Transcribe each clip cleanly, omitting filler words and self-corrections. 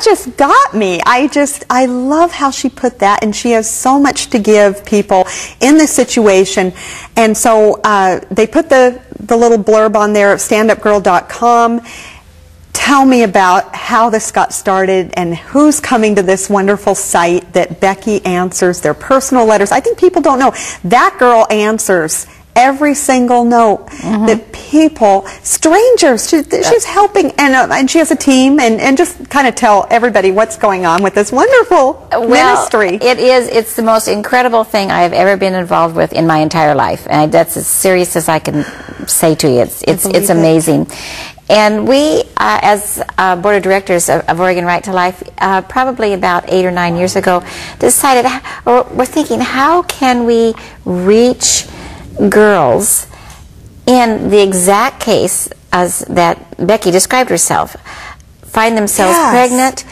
just got me. I love how she put that, and she has so much to give people in this situation. And so they put the little blurb on there of standupgirl.com. Tell me about how this got started and who's coming to this wonderful site that Becky answers their personal letters. I think people don't know that girl answers every single note that people, strangers, she's helping, and she has a team, and just kind of tell everybody what's going on with this wonderful ministry. It's the most incredible thing I have ever been involved with in my entire life, and that's as serious as I can say to you. It's amazing. And we, as Board of Directors of Oregon Right to Life, probably about 8 or 9 years ago, decided, or we're thinking, how can we reach girls in the exact case as that Becky described herself, find themselves pregnant.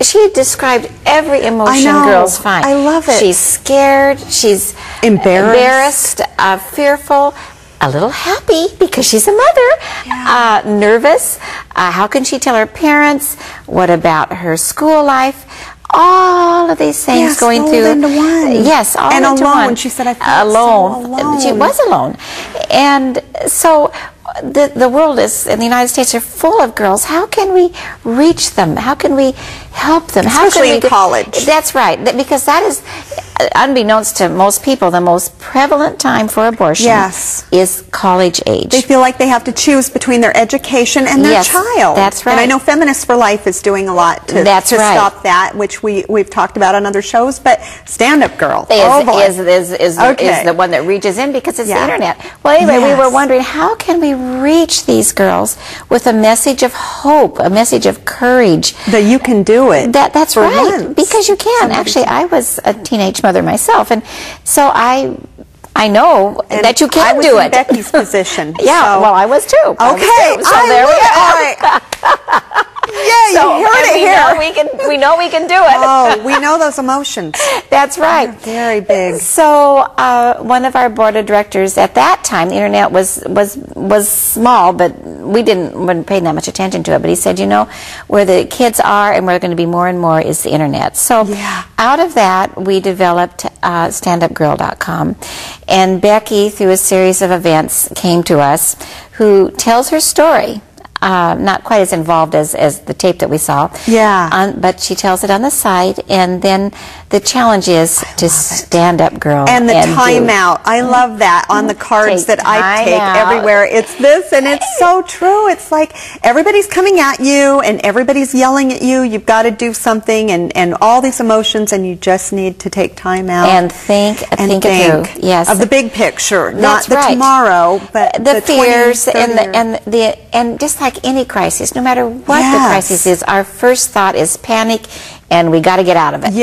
She described every emotion girls find. I love it. She's scared, she's embarrassed, fearful, a little happy because she's a mother, nervous. How can she tell her parents? What about her school life? All of these things going through. Into one. Yes, all and into alone. one. She said, I felt so alone. She was alone. And so the world is, in the United States, are full of girls. How can we reach them? How can we help them? Especially in college. That's right. Because that is, unbeknownst to most people, the most prevalent time for abortion is college age. They feel like they have to choose between their education and their child. That's right. And I know Feminists for Life is doing a lot to stop that, which we've talked about on other shows, but Stand Up Girl is the one that reaches in because it's the internet. Well, anyway, we were wondering, how can we reach these girls with a message of hope, a message of courage? That you can do it. That's right, because you can. Actually, I was a teenage mother myself, and so I know that you can do it. I was in Becky's position. Well, I was too. Okay, so there we go. Yeah, you heard it here. We know we can do it. Oh, we know those emotions. That's right. They're very big. So one of our board of directors at that time, the internet was small, but we wasn't paying that much attention to it. But he said, you know, where the kids are and where they're going to be more and more is the internet. So out of that, we developed standupgirl.com. And Becky, through a series of events, came to us, who tells her story. Not quite as involved as the tape that we saw. But she tells it on the site, and then the challenge is to stand up, girl. And the timeout. I love that on the cards that I take everywhere. It's this, and it's so true. It's like everybody's coming at you, and everybody's yelling at you. You've got to do something, and all these emotions, and you just need to take time out. And think it through. Yes. Of the big picture, not the tomorrow, but the fears and just like any crisis, no matter what the crisis is, our first thought is panic, and we got to get out of it.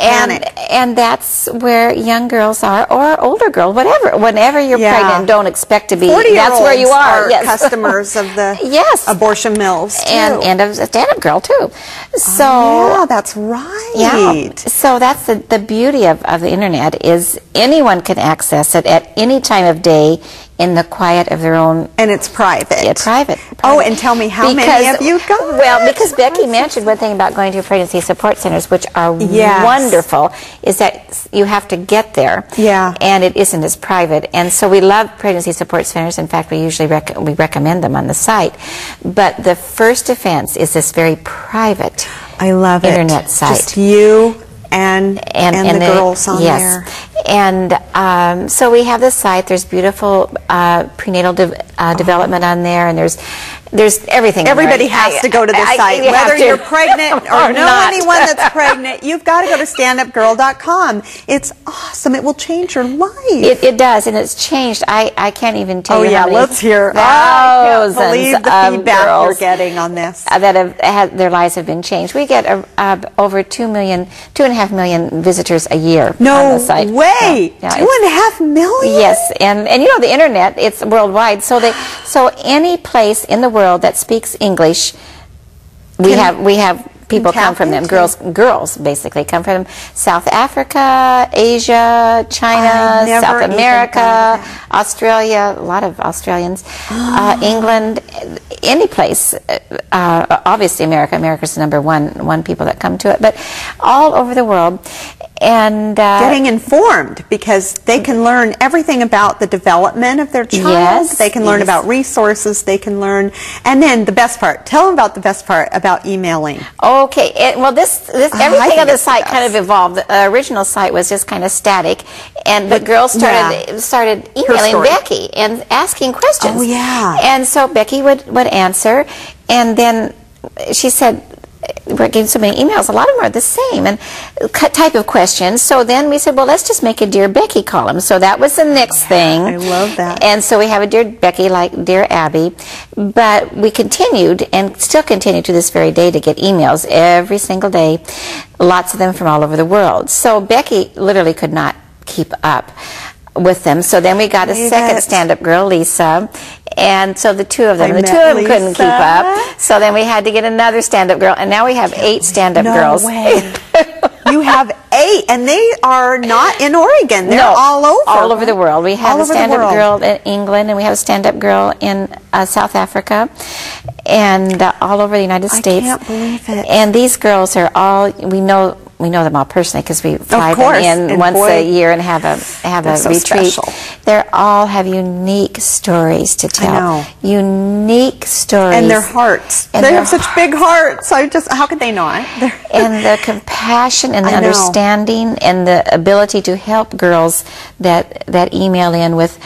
And that's where young girls are, or older girls, whatever. Whenever you're pregnant, don't expect to be. That's where you are. Customers of the abortion mills too. and of Stand Up Girl too. So that's right. So that's the beauty of the internet, is anyone can access it at any time of day in the quiet of their own. And it's private. It's private. Oh, and tell me, how many of you go? Well, because Becky mentioned one thing about going to pregnancy support centers, which are wonderful, is that you have to get there. And it isn't as private. And so we love pregnancy support centers. In fact, we usually recommend them on the site. But the first offense is this very private internet site. Just you and the girls on there. And so we have the site. There's beautiful prenatal development on there, and there's everything. Everybody has to go to the site, whether you're pregnant or know anyone that's pregnant. You've got to go to standupgirl.com. It's awesome. It will change your life. It does, and it's changed. I can't even tell you how many let's hear. I can't believe the feedback you're getting on this. That have their lives have been changed. We get over 2.5 million visitors a year on the site. No way! 2.5 million? Yes, and you know the internet, it's worldwide. So any place in the world that speaks English, we have people come from them. Girls basically come from South Africa, Asia, China, South America, Australia, a lot of Australians, England, any place. Obviously America. America's the number one people that come to it, but all over the world. And getting informed, because they can learn everything about the development of their child. Yes, they can learn about resources. They can learn, and then the best part. Tell them about the best part about emailing. Okay, well, this everything on the site kind of evolved. The original site was just kind of static, and the girls started emailing Becky and asking questions. Oh yeah. And so Becky would answer, and then she said, we're getting so many emails, a lot of them are the same and type of questions. So then we said, well, let's just make a Dear Becky column. So that was the next thing. I love that. And so we have a Dear Becky like Dear Abby. But we continued and still continue to this very day to get emails every single day, lots of them from all over the world. So Becky literally could not keep up with them. So then we got a second stand-up girl, Lisa, and so the two of them couldn't keep up. So then we had to get another stand-up girl, and now we have 8 stand-up girls. No way. You have 8, and they are not in Oregon. They're all over the world. We have a stand-up girl in England, and we have a stand-up girl in South Africa, and all over the United States. I can't believe it. And these girls are all, we know them all personally because we fly them in once a year and have a retreat. Special. They all have unique stories to tell. I know. Unique stories. And their hearts. And they have such big hearts. How could they not? And the compassion and the understanding and the ability to help girls that email in with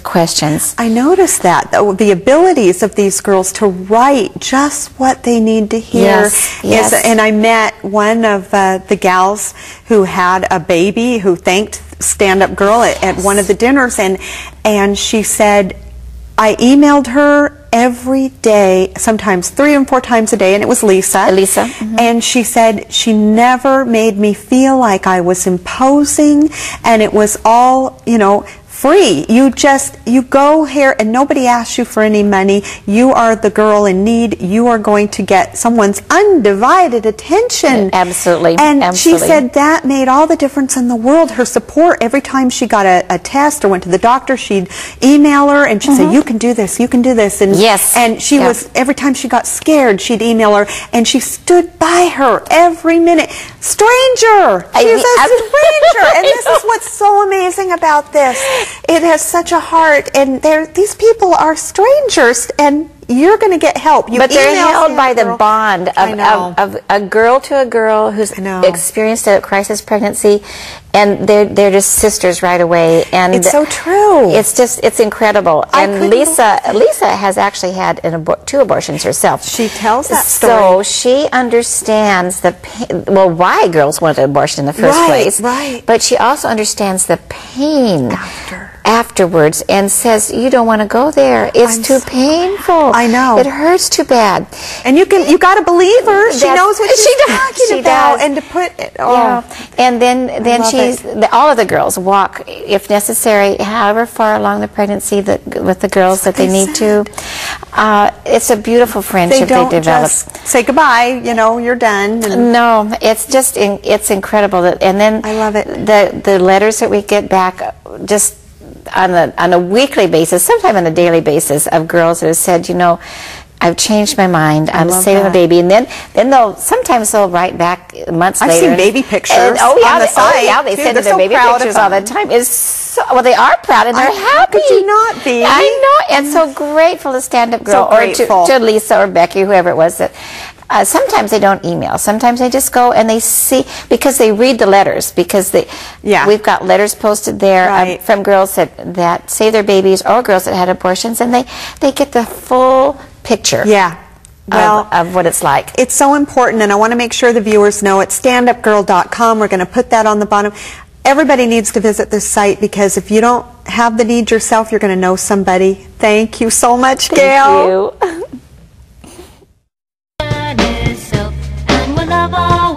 questions. I noticed that, the abilities of these girls to write just what they need to hear. Yes. And I met one of the gals who had a baby who thanked Stand-Up Girl at one of the dinners, and she said, I emailed her every day, sometimes 3 and 4 times a day, and it was Lisa. And she said she never made me feel like I was imposing, and it was all, free. You go here and nobody asks you for any money. You are the girl in need. You are going to get someone's undivided attention. Absolutely. And she said that made all the difference in the world. Her support, every time she got a test or went to the doctor, she'd email her and she'd say, you can do this, you can do this. And, and she was, every time she got scared, she'd email her, and she stood by her every minute. Stranger! She's a stranger! And this is what's so amazing about this. It has such a heart, and these people are strangers, and you're going to get help. But they're held by the bond of a girl to a girl who's experienced a crisis pregnancy, and they're just sisters right away. And it's so true. It's incredible. And Lisa has actually had 2 abortions herself. She tells that story. So she understands the pain, well, why girls want an abortion in the first place. Right. But she also understands the pain afterwards, and says, you don't want to go there. It's too painful. I know. It hurts too bad. And you got to believe her. She knows what she's talking about. And to put it, and then all of the girls walk, if necessary, however far along the pregnancy with the girls that they need to. It's a beautiful friendship they develop. Just say goodbye, you're done. No, it's incredible. And then I love it. The letters that we get back, just on a weekly basis, sometimes on a daily basis, of girls that have said, I've changed my mind. I'm saving a baby, and then sometimes they'll write back months later. I've seen baby pictures on the site. They send their baby pictures all the time. Well, they are proud and they're happy. Could you not be? I know, and so grateful to Stand-Up Girl or to Lisa or Becky, whoever it was that. Sometimes they don't email. Sometimes they just go and they see, because they read the letters, because we've got letters posted there from girls that save their babies or girls that had abortions, and they get the full picture of what it's like. It's so important, and I want to make sure the viewers know it's standupgirl.com. We're going to put that on the bottom. Everybody needs to visit this site, because if you don't have the need yourself, you're going to know somebody. Thank you so much, Gail. Thank you. Love all